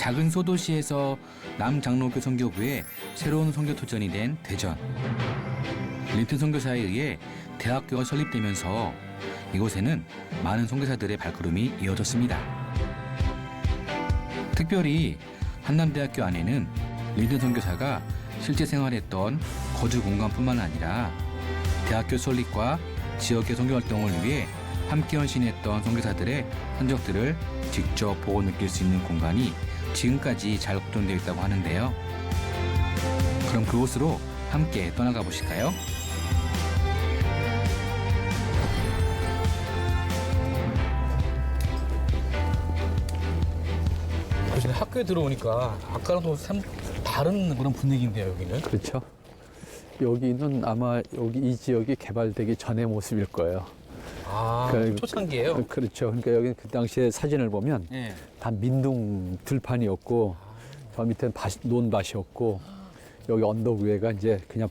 작은 소도시에서 남장로교 선교부의 새로운 선교 토전이 된 대전. 린튼 선교사에 의해 대학교가 설립되면서 이곳에는 많은 선교사들의 발걸음이 이어졌습니다. 특별히 한남대학교 안에는 린튼 선교사가 실제 생활했던 거주 공간뿐만 아니라 대학교 설립과 지역의 선교 활동을 위해 함께 헌신했던 선교사들의 흔적들을 직접 보고 느낄 수 있는 공간이 지금까지 잘 보존되어 있다고 하는데요. 그럼 그곳으로 함께 떠나가 보실까요? 학교에 들어오니까 아까랑 또 다른 그런 분위기인데요, 여기는. 그렇죠. 여기는 아마 이 지역이 개발되기 전의 모습일 거예요. 아, 그러니까 초창기예요? 그렇죠. 그러니까 여기 그 당시에 사진을 보면 네. 다 민둥 들판이었고 저 밑에는 논밭이었고 여기 언덕 위에가 이제 그냥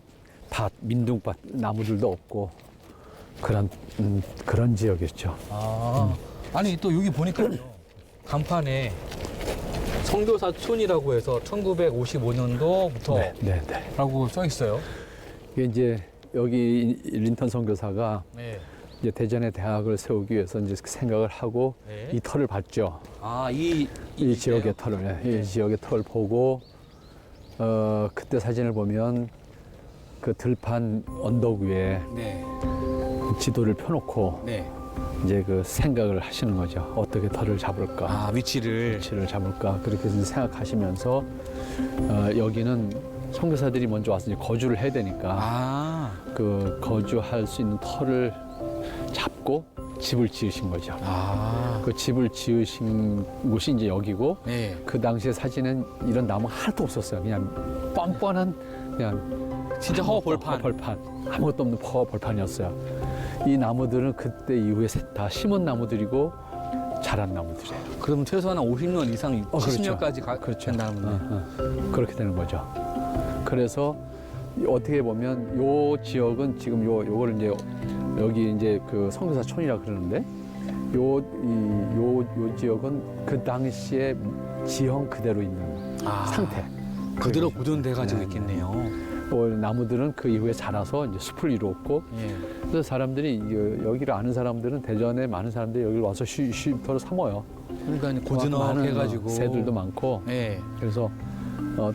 민둥밭, 나무들도 없고 그런 지역이었죠. 아니 또 여기 보니까요. 간판에 선교사촌이라고 해서 1955년도부터 네. 라고 써 있어요. 이게 이제 여기 린턴 선교사가 네. 이제 대전에 대학을 세우기 위해서 이제 생각을 하고 네. 이 터를 봤죠. 아, 이 지역의 터를, 이 지역의 터를 보고 그때 사진을 보면 그 들판 언덕 위에 네. 지도를 펴놓고 네. 이제 그 생각을 하시는 거죠. 어떻게 터를 잡을까? 아, 위치를 잡을까? 그렇게 해서 생각하시면서 여기는 선교사들이 먼저 와서 이제 거주를 해야 되니까 그 거주할 수 있는 터를 잡고 집을 지으신 거죠. 그 집을 지으신 곳이 이제 여기고 네. 그 당시에 사진은 이런 나무 하나도 없었어요. 그냥 뻔뻔한 그냥 진짜 허벌판. 아무것도 없는 허벌판이었어요. 이 나무들은 그때 이후에 다 심은 나무들이고 자란 나무들이에요. 그럼 최소한 50년 이상, 70년까지 그렇죠. 된다는 그렇게 되는 거죠. 그래서 어떻게 보면 요 지역은 지금 요거를 이제 여기 이제 그 선교사촌이라 그러는데 요 지역은 그 당시에 지형 그대로 있는 상태. 그대로 보존돼 가지고 있겠네요. 나무들은 그 이후에 자라서 이제 숲을 이루었고 예. 그래서 사람들이 여기를 아는 사람들은 대전에 많은 사람들이 여기를 와서 쉼터로 삼어요. 그러니까 고즈넉해가지고 새들도 많고 예. 그래서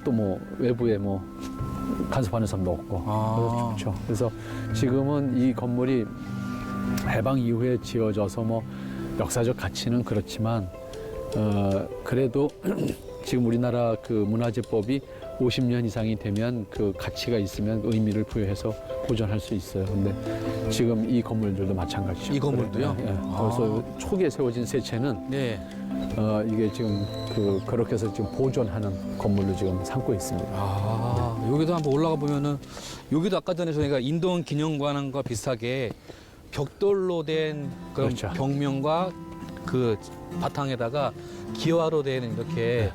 또 뭐 외부에 뭐 간섭하는 사람도 없고 그래서 좋죠. 그래서 지금은 이 건물이 해방 이후에 지어져서 뭐 역사적 가치는 그렇지만 그래도 지금 우리나라 그 문화재법이 50년 이상이 되면 그 가치가 있으면 의미를 부여해서 보존할 수 있어요. 근데 지금 이 건물들도 마찬가지죠. 이 건물도요? 그래서 초기에 세워진 세 채는 네. 이게 지금 그렇게 해서 지금 보존하는 건물로 지금 삼고 있습니다. 여기도 한번 올라가 보면은 여기도 아까 전에 저희가 인도원 기념관과 비슷하게 벽돌로 된 그런 그렇죠. 벽면과 그 바탕에다가 기와로 된 이렇게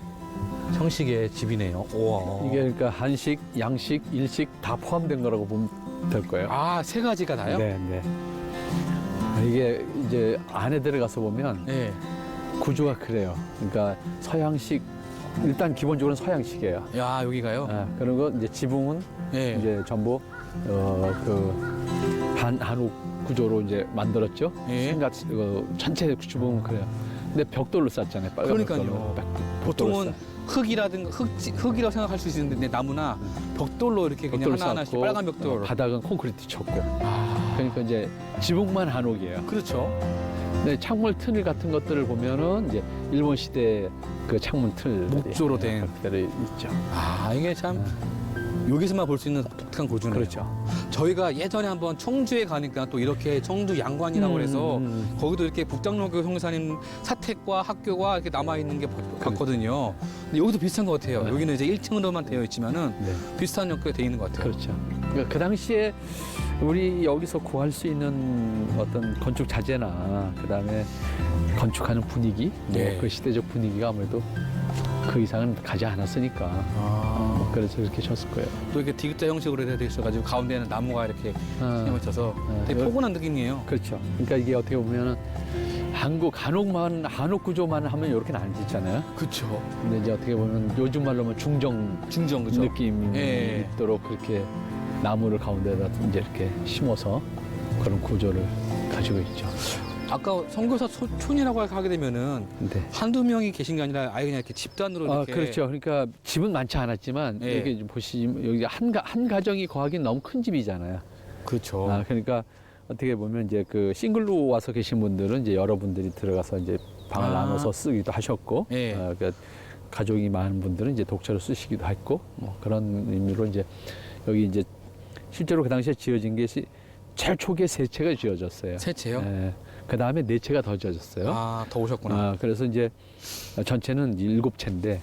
형식의 집이네요. 우와. 이게 그러니까 한식, 양식, 일식 다 포함된 거라고 보면 될 거예요. 세 가지가 다요? 네. 이게 이제 안에 들어가서 보면 네. 구조가 그래요. 그러니까 서양식 일단 기본적으로는 서양식이에요. 야, 여기가요? 그리고 이제 지붕은 네. 이제 전부 그 한옥 구조로 이제 만들었죠. 예. 생각 전체 지붕은 그래요. 근데 벽돌로 쌌잖아요. 빨간 그러니까요. 벽돌로 보통은 흙이라든가 흙이라고 생각할 수 있는데 나무나 벽돌로 이렇게 그냥 벽돌로 하나하나씩 쌓고 빨간 벽돌. 바닥은 콘크리트 쳤고. 그러니까 이제 지붕만 한옥이에요. 그렇죠. 근데 창문 틀 같은 것들을 보면은 이제 일본 시대 그 창문 틀 목조로 된 그대로 있죠. 이게 참 여기서만 볼 수 있는 독특한 고주네요. 그렇죠. 저희가 예전에 한번 청주에 가니까 또 이렇게 청주 양관이라고 해서 거기도 이렇게 북장로교 형사님 사택과 학교가 이렇게 남아 있는 게 봤거든요. 근데 여기도 비슷한 것 같아요. 네. 여기는 이제 1층으로만 되어 있지만은 네. 비슷한 형태가 되어 있는 것 같아요. 그렇죠. 그러니까 그 당시에 우리 여기서 구할 수 있는 어떤 건축 자재나 그다음에 건축하는 분위기, 네. 그 시대적 분위기가 아무래도 그 이상은 가지 않았으니까 그래서 이렇게 쳤을 거예요. 또 이렇게 디귿자 형식으로 되어 있어가지고 가운데는 나무가 이렇게 힘을 쳐서 되게 여기- 포근한 느낌이에요. 그렇죠. 그러니까 이게 어떻게 보면은 한옥 구조만 하면 이렇게는 안 짓잖아요. 그렇죠. 근데 이제 어떻게 보면 요즘 말로 하면 중정 그죠. 느낌이 예. 있도록 그렇게 나무를 가운데다 이제 이렇게 심어서 그런 구조를 가지고 있죠. 아까 선교사 촌이라고 하게 되면은 네. 한두 명이 계신 게 아니라 아예 그냥 이렇게 집단으로 아, 이렇게. 그렇죠. 그러니까 집은 많지 않았지만 예. 여기 좀 보시면 여기 한 가정이 거하기는 너무 큰 집이잖아요. 그렇죠. 아, 그러니까 어떻게 보면 이제 그 싱글로 와서 계신 분들은 이제 여러분들이 들어가서 이제 방을 아. 나눠서 쓰기도 하셨고, 예. 그러니까 가족이 많은 분들은 이제 독처로 쓰시기도 했고, 뭐 그런 의미로 이제 여기 이제 실제로 그 당시에 지어진 게 제일 초기에 세 채가 지어졌어요. 세 채요? 예. 그 다음에 네 채가 더 지어졌어요. 아, 더 오셨구나. 아, 그래서 이제 전체는 7채인데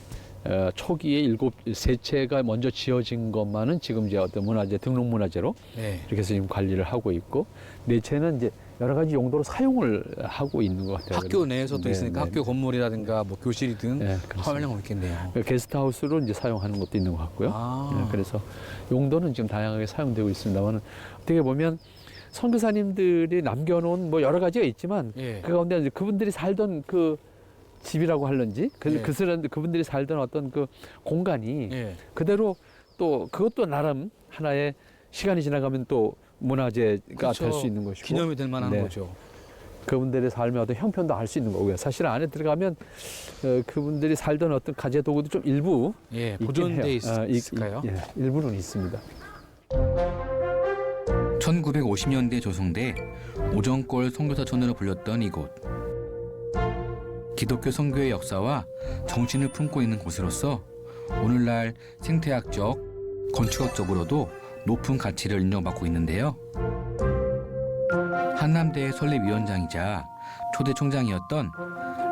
초기에 세 채가 먼저 지어진 것만은 지금 이제 어떤 문화재 등록문화재로 네. 이렇게 해서 지금 관리를 하고 있고 네 채는 이제 여러 가지 용도로 사용을 하고 있는 것 같아요. 학교 내에서도 네, 있으니까 네. 학교 건물이라든가 뭐 교실이든 네, 그렇습니다. 활용하고 있겠네요. 게스트하우스로 이제 사용하는 것도 있는 것 같고요. 아. 네, 그래서 용도는 지금 다양하게 사용되고 있습니다만 어떻게 보면 선교사님들이 남겨놓은 뭐 여러 가지가 있지만 예. 그 가운데 이제 그분들이 살던 그 집이라고 할런지 예. 그분들이 살던 어떤 그 공간이 예. 그대로 또 그것도 나름 하나의 시간이 지나가면 또 문화재가 그렇죠. 될 수 있는 것이고 기념이 될 만한 네. 거죠. 그분들의 삶의 어떤 형편도 알 수 있는 거고요. 사실 안에 들어가면 그분들이 살던 어떤 가재 도구도 좀 일부 예. 있긴 보존돼 해요. 있을까요? 예, 일부는 있습니다. 1950년대에 조성돼 오정골 선교사촌으로 불렸던 이곳. 기독교 선교의 역사와 정신을 품고 있는 곳으로서 오늘날 생태학적, 건축학적으로도 높은 가치를 인정받고 있는데요. 한남대의 설립위원장이자 초대 총장이었던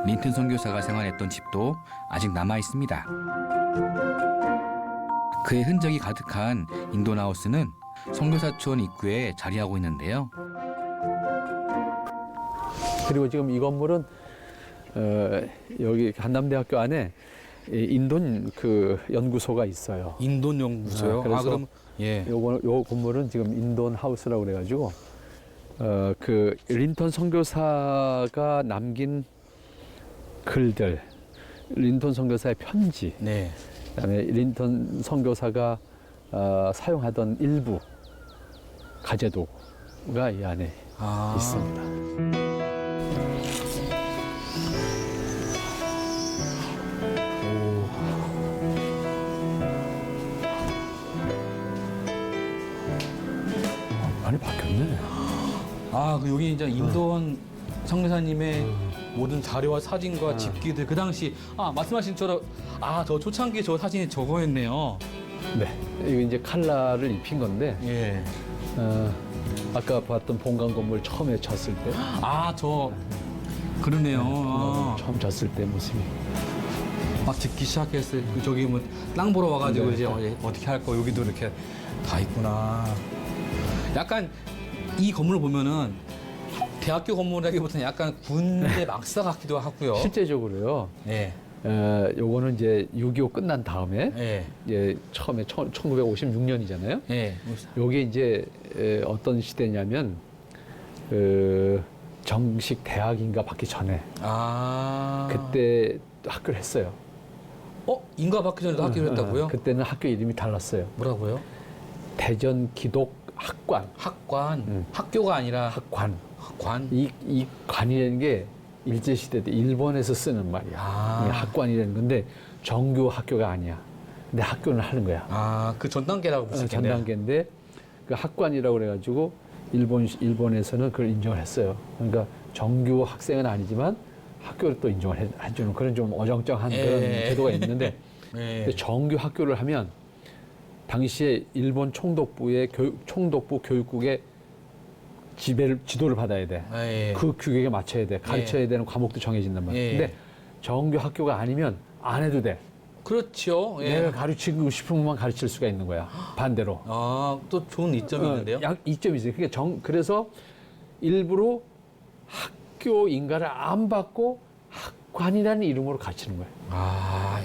린튼 선교사가 생활했던 집도 아직 남아 있습니다. 그의 흔적이 가득한 인도나우스는 선교사촌 입구에 자리하고 있는데요. 그리고 지금 이 건물은 여기 한남대학교 안에 인돈 그 연구소가 있어요. 인돈 연구소요. 그래서 그럼 예. 요 건물은 지금 인돈 하우스라고 그래가지고 그 린턴 선교사가 남긴 글들, 린턴 선교사의 편지, 네. 그다음에 린턴 선교사가 사용하던 일부 가재도구가 이 안에 아. 있습니다. 많이 바뀌었네. 아, 그 여기 이제 인돈 성교사님의 모든 자료와 사진과 집기들 그 당시 말씀하신 처럼 저 초창기 저 사진이 저거였네요. 네, 이거 이제 칼라를 입힌 건데 예. 아까 봤던 본관 건물 처음에 졌을 때, 저 그러네요. 처음 졌을 때 모습이. 막 짓기 시작했을 때 저기 뭐 땅 보러 와가지고 네. 이제 어떻게 할 거 여기도 이렇게 다 있구나. 약간 이 건물을 보면은 대학교 건물이라기보다는 약간 군대 막사 같기도 하고요. 실제적으로요. 예. 요거는 이제 6.25 끝난 다음에 예. 이제 처음에 1956년이잖아요. 예. 요게 이제 어떤 시대냐면 정식 대학인가 받기 전에 그때 학교를 했어요. 인가 받기 전에도 학교를 했다고요? 그때는 학교 이름이 달랐어요. 뭐라고요? 대전 기독 학관. 학관. 학교가 아니라 학관. 학관. 이 관이라는 게 일제 시대 때 일본에서 쓰는 말이야. 이게 학관이라는 건데 정규 학교가 아니야. 근데 학교는 하는 거야. 그 전 단계라고 볼 수 전 있겠네요. 단계인데 그 학관이라고 그래가지고 일본에서는 그걸 인정을 했어요. 그러니까 정규 학생은 아니지만 학교를 또 인정을 해주는 그런 좀 어정쩡한 그런 제도가 있는데 근데 정규 학교를 하면 당시에 일본 총독부의 총독부 교육국의 지도를 받아야 돼. 그 규격에 맞춰야 돼. 가르쳐야 되는 과목도 정해진단 말이야. 근데 정규 학교가 아니면 안 해도 돼. 그렇죠. 내가 가르치고 싶은 것만 가르칠 수가 있는 거야. 반대로. 또 좋은 이점이 있는데요. 이점이지. 그래서 일부러 학교 인가를 안 받고 학관이라는 이름으로 가르치는 거야.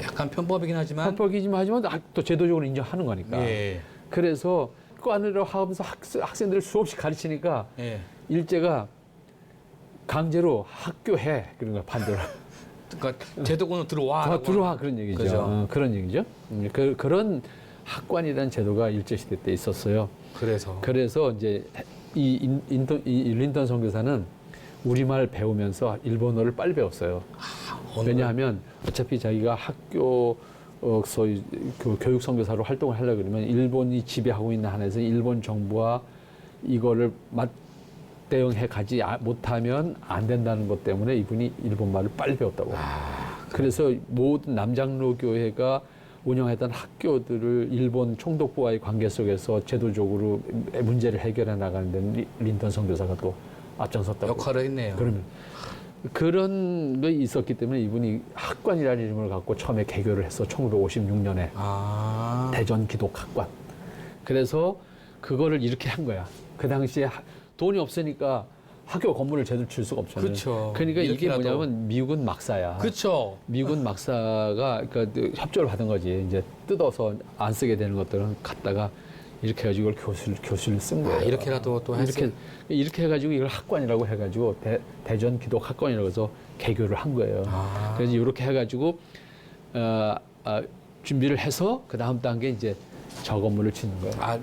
약간 편법이긴 하지만. 합법이지만 또 제도적으로 인정하는 거니까.그 안으로 하면서 학생들을 수없이 가르치니까 일제가 강제로 학교해 그런 거 반대로. 그러니까 제도권으로 들어와. 더 들어와 그런 얘기죠. 그죠. 그런 얘기죠. 그런 학관이라는 제도가 일제시대 때 있었어요. 그래서 이제 이 린턴 선교사는 우리말 배우면서 일본어를 빨리 배웠어요. 왜냐하면 어차피 자기가 학교 소위 그 교육 선교사로 활동을 하려고 그러면 일본이 지배하고 있는 한에서 일본 정부와 이거를 맞대응해 가지 못하면 안 된다는 것 때문에 이분이 일본말을 빨리 배웠다고. 그래서 모든 남장로 교회가 운영했던 학교들을 일본 총독부와의 관계 속에서 제도적으로 문제를 해결해 나가는 데는 린턴 선교사가 또 앞장섰다고. 역할을 했네요. 그러면 그런 게 있었기 때문에 이분이 학관이라는 이름을 갖고 처음에 개교를 했어. 1956년에 대전 기독학관. 그래서 그거를 이렇게 한 거야. 그 당시에 돈이 없으니까 학교 건물을 제대로 줄 수가 없잖아요. 그쵸. 그러니까 이게 이렇게라도. 뭐냐면 미군 막사야. 그렇죠. 미군 막사가 그 협조를 받은 거지. 이제 뜯어서 안 쓰게 되는 것들은 갖다가 이렇게 해가지고 이걸 교수를 쓴 거예요. 이렇게라도 또 했어요. 이렇게 해가지고 이걸 학관이라고 해가지고 대전 기독 학관이라고 해서 개교를 한 거예요. 그래서 이렇게 해가지고 준비를 해서 그 다음 단계 이제 저 건물을 짓는 거예요.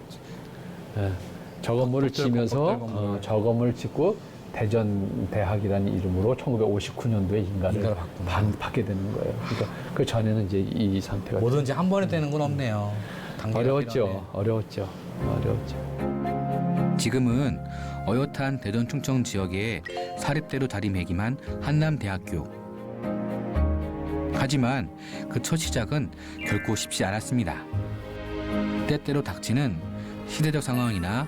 예, 저 건물을 지면서 저 건물을 짓고 대전 대학이라는 이름으로 1959년도에 인가를 받게 되는 거예요. 그러니까 그 전에는 이제 이 상태가 뭐든지 한 번에 되는 건 없네요. 어려웠죠. 지금은 어엿한 대전 충청 지역에 사립대로 자리매김한 한남대학교. 하지만 그 첫 시작은 결코 쉽지 않았습니다. 때때로 닥치는 시대적 상황이나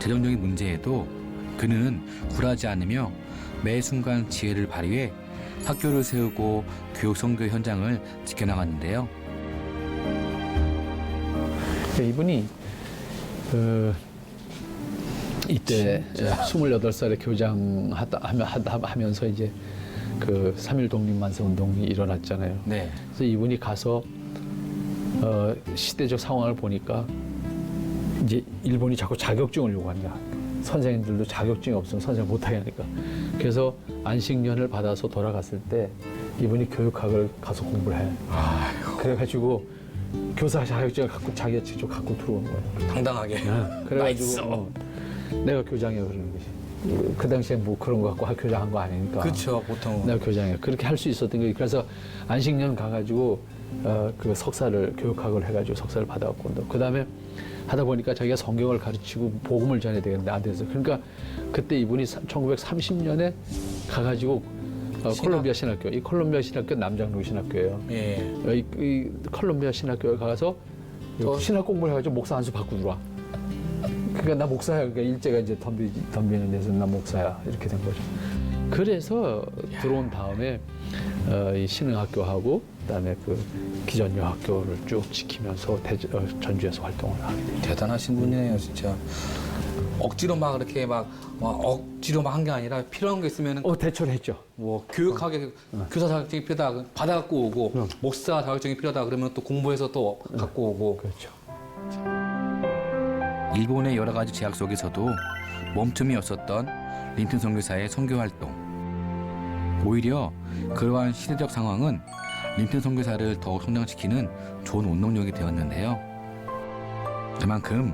재정적인 문제에도 그는 굴하지 않으며 매 순간 지혜를 발휘해 학교를 세우고 교육 선교 현장을 지켜나갔는데요. 이분이 이때 28살에 교장하면서 이제 그 3.1 독립만세 운동이 일어났잖아요. 네. 그래서 이분이 가서 시대적 상황을 보니까 이제 일본이 자꾸 자격증을 요구한다. 선생님들도 자격증이 없으면 선생 못하게 하니까. 그래서 안식년을 받아서 돌아갔을 때 이분이 교육학을 가서 공부를 해. 그래가지고 교사 자격증을 갖고 자기가 직접 갖고 들어오는 거예요. 당당하게. 그래가지고 내가 교장이야 그러는 거지. 그 당시에 뭐 그런 거 갖고 교장한 거 아니니까. 그렇죠, 보통. 내가 교장이야. 그렇게 할 수 있었던 거예요. 그래서 안식년 가가지고 그 석사를 교육학을 해가지고 석사를 받아왔고 그 다음에 하다 보니까 자기가 성경을 가르치고 복음을 전해야 되겠는데 안 돼서 그러니까 그때 이분이 1930년에 가가지고 콜롬비아 신학교, 이 콜롬비아 신학교 남장로 신학교예요. 예. 이 콜롬비아 신학교에 가서 신학 공부를 해가지고 목사 한 수 받고 들어와. 그러니까 나 목사야. 그러니까 일제가 이제 덤비는 데서 나 목사야. 이렇게 된 거죠. 그래서 들어온 다음에 이 신흥학교하고 그다음에 그 기전여학교를 쭉 지키면서 전주에서 활동을 하게 됐죠. 대단하신 분이네요, 진짜. 억지로 막 이렇게 막 억지로 막 한 게 아니라 필요한 게 있으면은 대처를 했죠. 뭐 교육학에 교사 자격증이 필요하다 받아갖고 오고 목사 자격증이 필요하다 그러면 또 공부해서 또 갖고 오고. 그렇죠. 일본의 여러 가지 제약 속에서도 멈춤이 없었던 린턴 선교사의 선교 활동. 오히려 그러한 시대적 상황은 린턴 선교사를 더욱 성장시키는 좋은 원동력이 되었는데요. 그만큼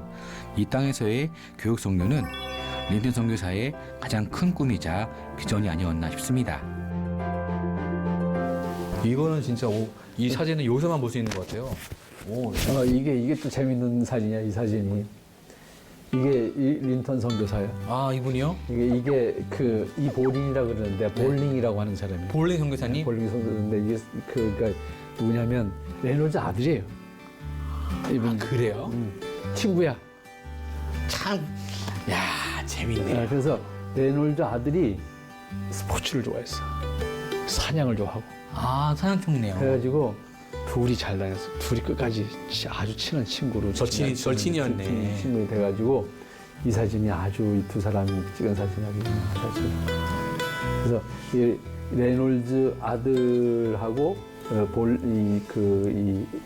이 땅에서의 교육 선교는 린턴 선교사의 가장 큰 꿈이자 비전이 아니었나 싶습니다. 이거는 진짜 이 사진은 여기서만 볼 수 있는 것 같아요. 이게 또 재밌는 사진이야, 이 사진이. 이게 린턴 선교사예요. 이분이요? 이게 이 볼링이라고 그러는데 볼링이라고 하는 사람이에요. 볼링 선교사님? 볼링 선교사인데 이게 그러니까 누구냐면 레놀드 아들이에요. 이분 그래요? 친구야. 참, 야 재밌네. 그래서 레놀드 아들이 스포츠를 좋아했어. 사냥을 좋아하고. 사냥총이네요. 그래가지고 둘이 잘 다녔어. 둘이 끝까지 아주 친한 친구로. 절친이었네. 친구이 돼가지고 이 사진이 아주 이 두 사람이 찍은 사진이라고 사진. 그래서 이 레놀드 아들하고 이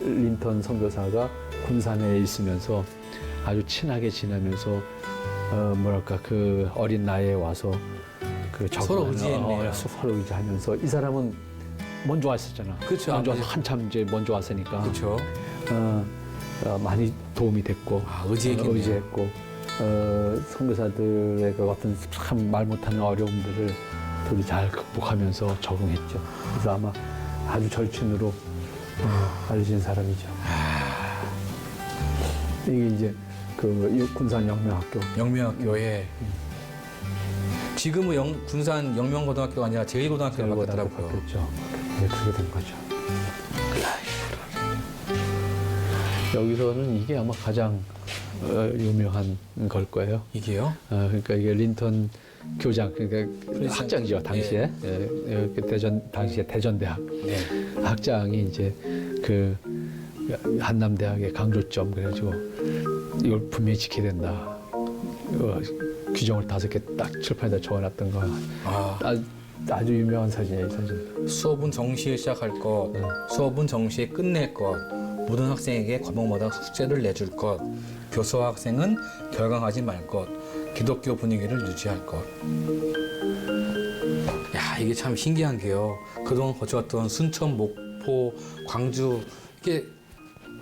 린턴 선교사가 군산에 있으면서 아주 친하게 지내면서 그 어린 나이에 와서 그 서로 의지했네요. 서로 의지하면서 이 사람은 먼저 왔었잖아. 그쵸, 먼저 와서 아무래도. 한참 이제 먼저 왔으니까 그렇죠. 많이 도움이 됐고 의지했겠네요. 의지했고 선교사들의 그 어떤 참 말 못하는 어려움들을 둘이 잘 극복하면서 적응했죠. 그래서 아마 아주 절친으로 알려진 사람이죠. 이게 이제 그 군산 영명학교. 영명학교에 지금은 군산 영명고등학교가 아니라 제1고등학교로 바뀌었더라고요. 바뀌었죠. 네, 그렇게 된 거죠. 여기서는 이게 아마 가장 유명한 걸 거예요. 이게요? 그러니까 이게 린턴 교장, 그러니까 학장이죠 당시에. 당시에 대전대학 네. 학장이 이제 그 한남대학의 강조점 그래가지고 이걸 분명히 지켜야 된다. 규정을 5개 딱 칠판에다 적어놨던 거. 아주 유명한 사진이에요, 이 사진. 수업은 정시에 시작할 것, 수업은 정시에 끝낼 것, 모든 학생에게 과목마다 숙제를 내줄 것, 교수와 학생은 결강하지 말 것, 기독교 분위기를 유지할 것. 야, 이게 참 신기한 게요. 그동안 거쳐왔던 순천, 목포, 광주, 이게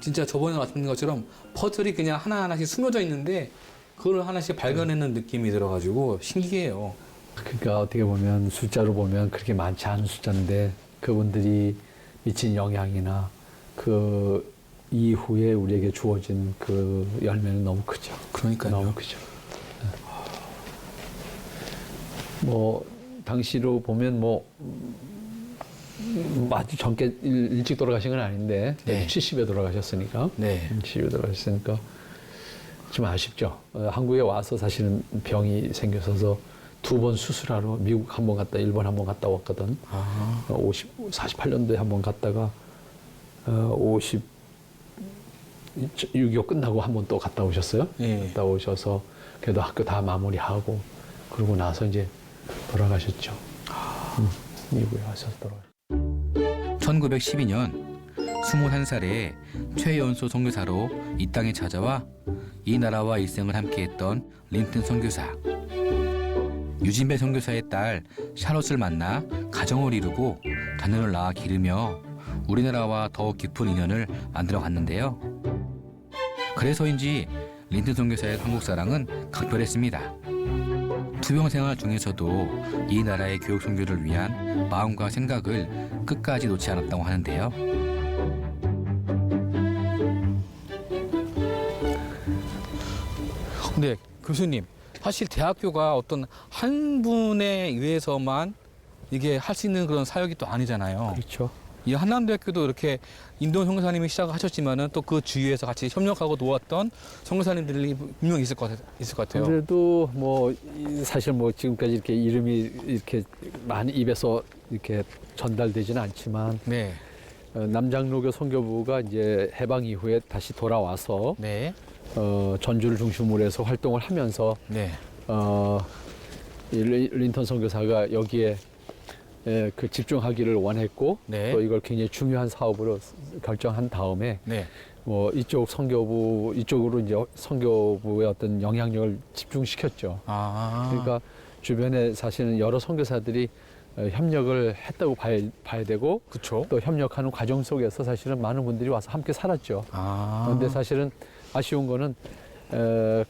진짜 저번에 말씀드린 것처럼 퍼즐이 그냥 하나하나씩 숨겨져 있는데 그걸 하나씩 발견하는 느낌이 들어가지고 신기해요. 그러니까 어떻게 보면 숫자로 보면 그렇게 많지 않은 숫자인데 그분들이 미친 영향이나 그 이후에 우리에게 주어진 그 열매는 너무 크죠. 그러니까요. 너무 크죠. 뭐 당시로 보면 뭐 아주 젊게 일찍 돌아가신 건 아닌데 네. 70에 돌아가셨으니까. 네. 70에 돌아가셨으니까 좀 아쉽죠. 한국에 와서 사실은 병이 생겨서 2번 수술하러 미국 한 번 갔다 일본 한 번 갔다 왔거든. 48년도에 한 번 갔다가 6.25 끝나고 한 번 또 갔다 오셨어요. 네. 갔다 오셔서 그래도 학교 다 마무리하고 그러고 나서 이제 돌아가셨죠. 미국에 와서 돌아가셨죠. 1912년 21살에 최연소 선교사로 이 땅에 찾아와 이 나라와 일생을 함께했던 린턴 선교사. 유진배 선교사의 딸 샤롯을 만나 가정을 이루고 자녀를 낳아 기르며 우리나라와 더욱 깊은 인연을 만들어 갔는데요. 그래서인지 린턴 선교사의 한국 사랑은 각별했습니다. 투병 생활 중에서도 이 나라의 교육 선교를 위한 마음과 생각을 끝까지 놓지 않았다고 하는데요. 근데 교수님, 사실 대학교가 어떤 한 분에 의해서만 이게 할 수 있는 그런 사역이 또 아니잖아요. 그렇죠. 이 한남대학교도 이렇게 임동 선교사님이 시작하셨지만은 또 그 주위에서 같이 협력하고 도왔던 선교사님들이 분명히 있을 것 같아요. 그래도 뭐 사실 뭐 지금까지 이렇게 이름이 이렇게 많이 입에서 이렇게 전달되지는 않지만 네, 남장로교 선교부가 이제 해방 이후에 다시 돌아와서 네, 전주를 중심으로 해서 활동을 하면서 네, 이 린턴 선교사가 여기에 그 집중하기를 원했고 네. 또 이걸 굉장히 중요한 사업으로 결정한 다음에 네. 뭐 이쪽 선교부 이쪽으로 이제 선교부의 어떤 영향력을 집중시켰죠. 그러니까 주변에 사실은 여러 선교사들이 협력을 했다고 봐야 되고 그렇죠. 또 협력하는 과정 속에서 사실은 많은 분들이 와서 함께 살았죠. 그런데 사실은 아쉬운 거는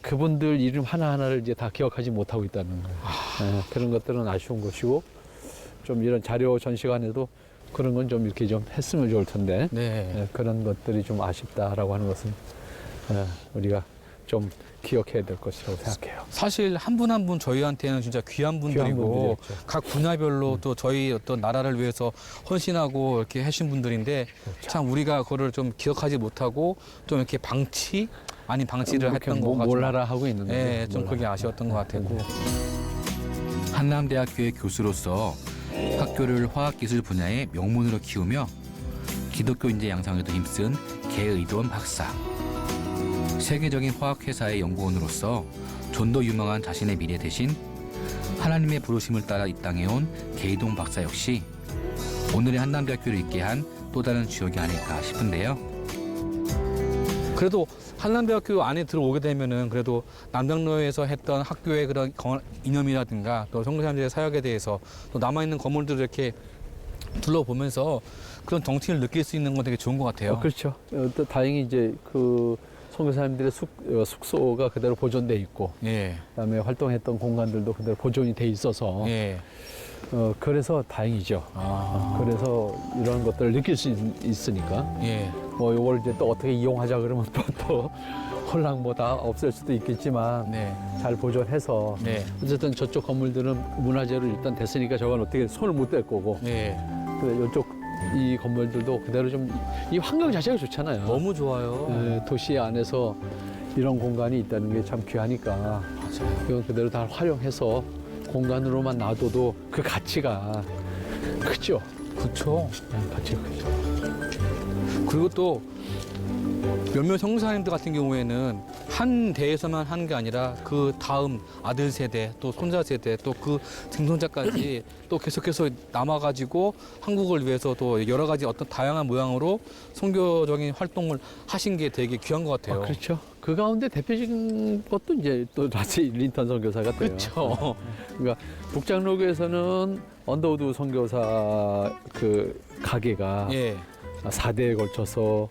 그분들 이름 하나하나를 이제 다 기억하지 못하고 있다는 거예요. 그런 것들은 아쉬운 것이고 좀 이런 자료 전시관에도 그런 건 좀 이렇게 좀 했으면 좋을 텐데 네. 그런 것들이 좀 아쉽다라고 하는 것은 우리가 좀 기억해야 될 것이라고 생각해요. 사실 한 분 한 분 저희한테는 진짜 귀한 분들이고 분들이었죠. 각 분야별로 또 저희 어떤 나라를 위해서 헌신하고 이렇게 하신 분들인데 참 우리가 그거를 좀 기억하지 못하고 좀 이렇게 아닌 방치를 했던 것 같아요. 몰라라 하고 있는데. 네, 좀 그게 아쉬웠던 것 같았고. 한남대학교의 교수로서 학교를 화학기술 분야의 명문으로 키우며 기독교 인재 양성에도 힘쓴 개의돈 박사. 세계적인 화학회사의 연구원으로서 좀 더 유망한 자신의 미래 대신 하나님의 부르심을 따라 이 땅에 온 개의돈 박사 역시 오늘의 한남대학교를 있게 한 또 다른 주역이 아닐까 싶은데요. 그래도 한남대학교 안에 들어오게 되면은 그래도 남장로에서 했던 학교의 그런 이념이라든가 또 선교사님들의 사역에 대해서 또 남아있는 건물들을 이렇게 둘러보면서 그런 정치를 느낄 수 있는 건 되게 좋은 것 같아요. 그렇죠. 또 다행히 이제 그 선교사님들의 숙소가 그대로 보존돼 있고, 예. 그다음에 활동했던 공간들도 그대로 보존이 돼 있어서, 예. 그래서 다행이죠. 그래서 이런 것들을 느낄 수 있으니까, 예. 뭐 이걸 이제 또 어떻게 이용하자 그러면 또 홀랑 뭐 다 없앨 수도 있겠지만, 네. 잘 보존해서, 네. 어쨌든 저쪽 건물들은 문화재로 일단 됐으니까 저건 어떻게 손을 못 댈 거고, 예. 이쪽 이 건물들도 그대로 좀 이 환경 자체가 좋잖아요. 너무 좋아요. 도시 안에서 이런 공간이 있다는 게 참 귀하니까 맞아요. 이건 그대로 다 활용해서 공간으로만 놔둬도 그 가치가 크죠. 그렇죠. 가치가 크죠. 그리고 또 몇몇 선교사님들 같은 경우에는 한 대에서만 하는 게 아니라 그 다음 아들 세대 또 손자 세대 또 그 증손자까지 또 계속해서 남아가지고 한국을 위해서 또 여러 가지 어떤 다양한 모양으로 선교적인 활동을 하신 게 되게 귀한 것 같아요. 그렇죠. 그 가운데 대표적인 것도 이제 또 라스 린턴 선교사가 돼요. 그렇죠. 그러니까 북장로교에서는 언더우드 선교사 그 가게가 예. 4대에 걸쳐서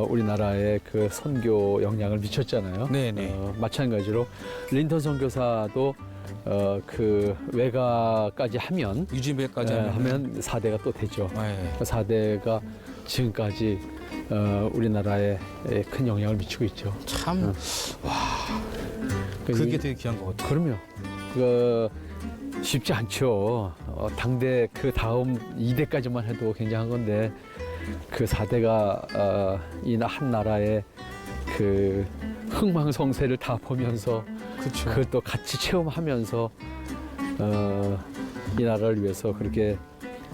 우리나라에 그 선교 영향을 미쳤잖아요. 네네. 마찬가지로 린턴 선교사도 그 외가까지 하면 유진배까지 하면 4대가 또 되죠. 예. 4대가 지금까지 우리나라에 큰 영향을 미치고 있죠. 참 그게 되게 귀한 것 같아요. 그럼요. 그 쉽지 않죠. 당대 그 다음 2대까지만 해도 굉장한 건데 그 4대가 이 한 나라의 그 흥망성쇠를 다 보면서 그렇죠. 그걸 또 같이 체험하면서 이 나라를 위해서 그렇게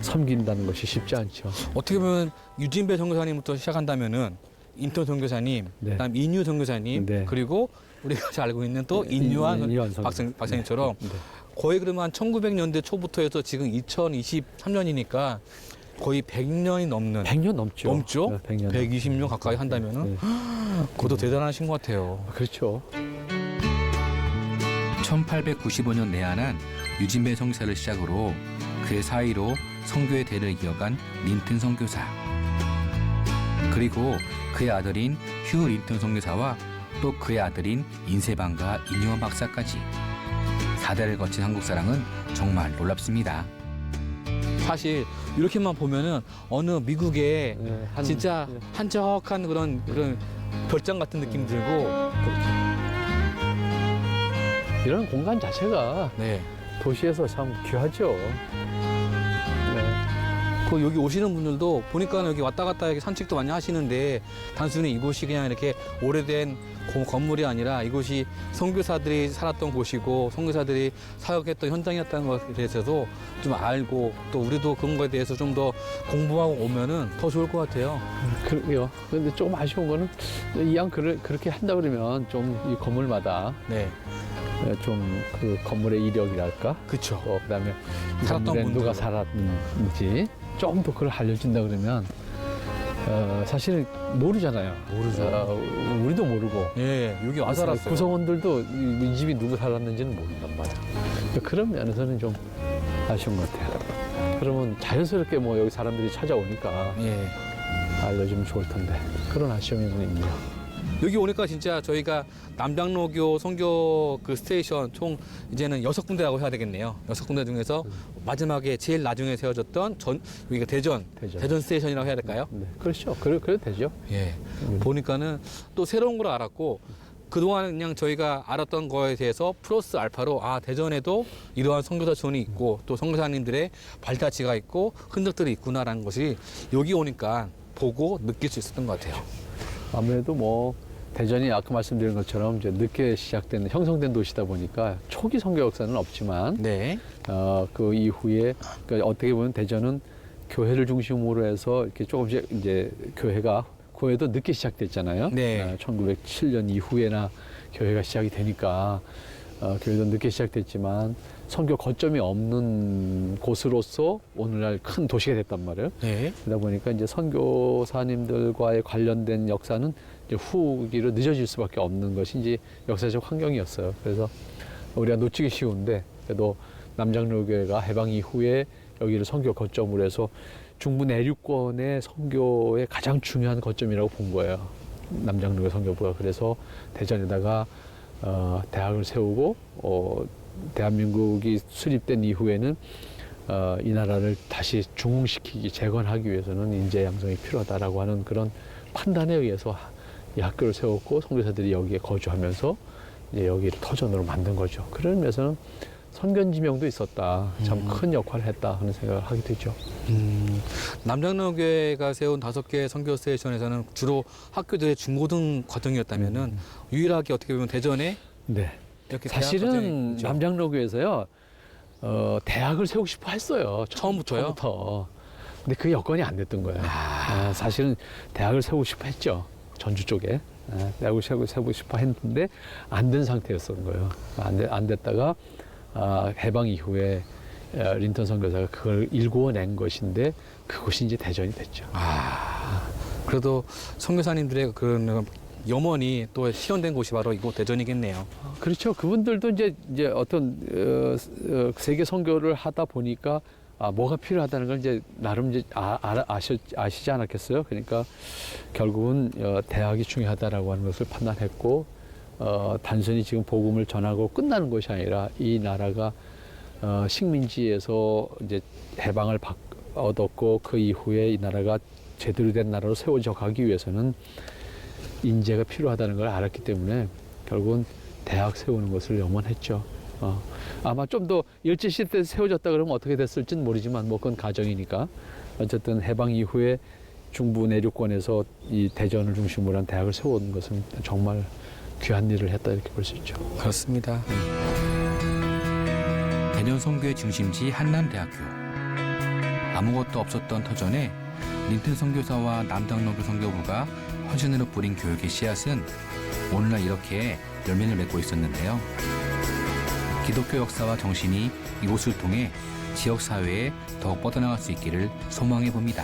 섬긴다는 것이 쉽지 않죠. 어떻게 보면 유진배 선교사님부터 시작한다면은 인턴 선교사님, 네. 그다음 인유 선교사님, 네. 그리고 우리가 잘 알고 있는 또 인유한 박사님처럼 네. 거의 그러면 한 1900년대 초부터 해서 지금 2023년이니까 거의 100년이 넘는 100년 넘죠. 넘죠? 100년. 120년 가까이 한다면은 네. 그것도 대단하신 것 같아요. 그렇죠. 1895년 내한한 유진배 선교사를 시작으로 그의 사이로 선교의 대를 이어간 린튼 선교사, 그리고 그의 아들인 휴 린튼 선교사와 또 그의 아들인 인세방과 인유원 박사까지 4대를 거친 한국 사랑은 정말 놀랍습니다. 사실 이렇게만 보면은 어느 미국의 네, 진짜 한적한 그런 별장 같은 느낌 들고 그렇죠. 이런 공간 자체가 네. 도시에서 참 귀하죠. 그 여기 오시는 분들도 보니까 여기 왔다 갔다 이렇게 산책도 많이 하시는데 단순히 이곳이 그냥 이렇게 오래된 건물이 아니라 이곳이 선교사들이 살았던 곳이고 선교사들이 사역했던 현장이었다는 것에 대해서도 좀 알고 또 우리도 그런 거에 대해서 좀 더 공부하고 오면은 더 좋을 것 같아요. 그러게요. 근데 조금 아쉬운 거는 이왕 그렇게 한다 그러면 좀 이 건물마다 네. 좀 그 건물의 이력이랄까? 그렇죠. 그다음에 이 살았던 건물에 누가 분들로. 살았는지 좀 더 그걸 알려준다 그러면 사실은 모르잖아요. 모르죠. 우리도 모르고. 예, 여기 와서 알았어요. 구성원들도 이 집이 누구 살았는지는 모른단 말이야. 그런 면에서는 좀 아쉬운 것 같아요. 그러면 자연스럽게 뭐 여기 사람들이 찾아오니까 예. 알려주면 좋을 텐데 그런 아쉬움이 있네요. 여기 오니까 진짜 저희가 남장로교 선교 그 스테이션 총 이제는 6군데라고 해야 되겠네요. 6군데 중에서 마지막에 제일 나중에 세워졌던 여기가 대전 스테이션이라고 해야 될까요? 네, 그렇죠. 그래도 되죠. 예. 보니까는 또 새로운 걸 알았고 그동안 그냥 저희가 알았던 거에 대해서 플러스 알파로 대전에도 이러한 선교사촌이 있고 또 선교사님들의 발자취가 있고 흔적들이 있구나라는 것이 여기 오니까 보고 느낄 수 있었던 것 같아요. 아무래도 뭐 대전이 아까 말씀드린 것처럼 이제 늦게 시작된 형성된 도시다 보니까 초기 선교 역사는 없지만 네. 그 이후에 그러니까 어떻게 보면 대전은 교회를 중심으로 해서 이렇게 조금씩 이제 교회도 늦게 시작됐잖아요. 네. 1907년 이후에나 교회가 시작이 되니까 교회도 늦게 시작됐지만 선교 거점이 없는 곳으로서 오늘날 큰 도시가 됐단 말이에요. 네. 그러다 보니까 이제 선교사님들과의 관련된 역사는 이제 후기로 늦어질 수밖에 없는 것이 이제 역사적 환경이었어요. 그래서 우리가 놓치기 쉬운데 그래도 남장로교회가 해방 이후에 여기를 선교 거점으로 해서 중부 내륙권의 선교의 가장 중요한 거점이라고 본 거예요. 남장로교 선교부가. 그래서 대전에다가 대학을 세우고 대한민국이 수립된 이후에는 이 나라를 다시 중흥시키기, 재건하기 위해서는 인재 양성이 필요하다라고 하는 그런 판단에 의해서 이 학교를 세웠고 선교사들이 여기에 거주하면서 이제 여기를 터전으로 만든 거죠. 그런 면에서는 선견지명도 있었다. 참 큰 역할을 했다 하는 생각을 하게 되죠. 남장로교회가 세운 5개의 선교 스테이션에서는 주로 학교들의 중고등 과정이었다면은 유일하게 어떻게 보면 대전에 네. 이렇게 대학 사실은 과정이 있죠. 남장로교에서요 대학을 세우고 싶어 했어요. 처음부터요? 처음부터. 근데 그 여건이 안 됐던 거예요. 사실은 대학을 세우고 싶어 했죠. 전주 쪽에. 대학을 세우고 싶어 했는데 안 된 상태였던 거예요. 안 됐다가 해방 이후에 린턴 선교사가 그걸 일구어낸 것인데 그것이 이제 대전이 됐죠. 그래도 선교사님들의 그런 염원이 또 실현된 곳이 바로 이곳 대전이겠네요. 그렇죠. 그분들도 이제 어떤 세계 선교를 하다 보니까 뭐가 필요하다는 걸 이제 나름 이제 아시지 않았겠어요. 그러니까 결국은 대학이 중요하다라고 하는 것을 판단했고 단순히 지금 복음을 전하고 끝나는 것이 아니라 이 나라가 식민지에서 이제 해방을 얻었고 그 이후에 이 나라가 제대로 된 나라로 세워져 가기 위해서는 인재가 필요하다는 걸 알았기 때문에 결국은 대학 세우는 것을 염원했죠. 아마 좀 더 일제 시대 때 세워졌다 그러면 어떻게 됐을지는 모르지만 뭐 그건 가정이니까 어쨌든 해방 이후에 중부 내륙권에서 이 대전을 중심으로 한 대학을 세운 것은 정말 귀한 일을 했다 이렇게 볼 수 있죠. 그렇습니다. 대전 선교의 중심지 한남대학교. 아무것도 없었던 터전에 린튼 선교사와 남장로교 선교부가 헌신으로 뿌린 교육의 씨앗은 오늘날 이렇게 열매를 맺고 있었는데요. 기독교 역사와 정신이 이곳을 통해 지역사회에 더욱 뻗어나갈 수 있기를 소망해 봅니다.